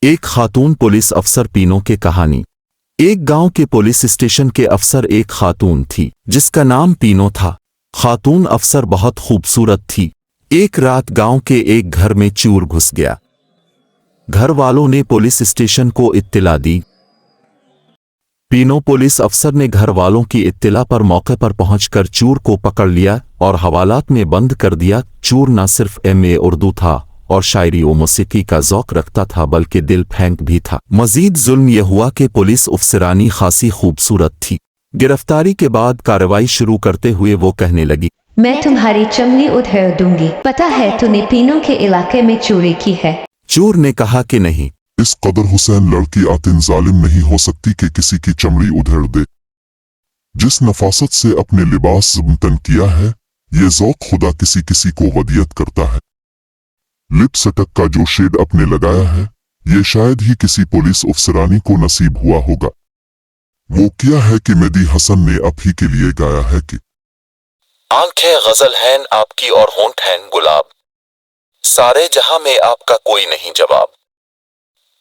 एक खातून पुलिस अफसर पीनो की कहानी। एक गांव के पुलिस स्टेशन के अफसर एक खातून थी जिसका नाम पीनो था। खातून अफसर बहुत खूबसूरत थी। एक रात गांव के एक घर में चोर घुस गया। घर वालों ने पुलिस स्टेशन को इत्तिला दी। पीनो पुलिस अफसर ने घर वालों की इत्तिला पर मौके पर पहुंचकर चोर को पकड़ लिया और हवालात में बंद कर दिया। चोर न सिर्फ एमए उर्दू था और शायरी व मौसीकी का ज़ौक़ रखता था बल्कि दिल फेंक भी था। मज़ीद जुल्म यह हुआ कि पुलिस अफसरानी खासी खूबसूरत थी। गिरफ्तारी के बाद कार्रवाई शुरू करते हुए वो कहने लगी, मैं तुम्हारी चमड़ी उधेड़ दूंगी। पता है तूने पीनो के इलाके में चोरी की है? चोर ने कहा कि नहीं। इस कदर हुसैन लड़की आतिन जालिम नहीं हो सकती कि किसी की चमड़ी उधेड़ दे। जिस नफासत से अपने लिबास ज़िम्मतन किया है, ये ज़ौक़ खुदा किसी किसी को वदियत करता है। लिप सटक का जो शेड अपने लगाया है, ये शायद ही किसी पुलिस अफसरानी को नसीब हुआ होगा। वो किया है कि मेहदी हसन ने आप ही के लिए गाया है कि आंखें गजल हैं आपकी और होंठ हैं गुलाब, सारे जहां में आपका कोई नहीं जवाब।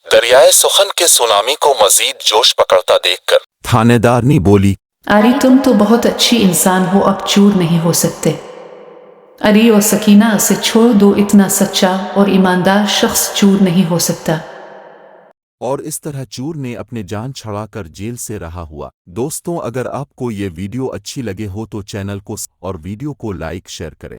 दरियाए सुखन के सुनामी को मजीद जोश पकड़ता देखकर थानेदारनी बोली, अरे तुम तो बहुत अच्छी इंसान हो, अब चोर नहीं हो सकते। अरे और सकीना, उसे छोड़ दो, इतना सच्चा और ईमानदार शख्स चोर नहीं हो सकता। और इस तरह चोर ने अपने जान छुड़ाकर जेल से रहा हुआ। दोस्तों, अगर आपको ये वीडियो अच्छी लगे हो तो चैनल को और वीडियो को लाइक शेयर करें।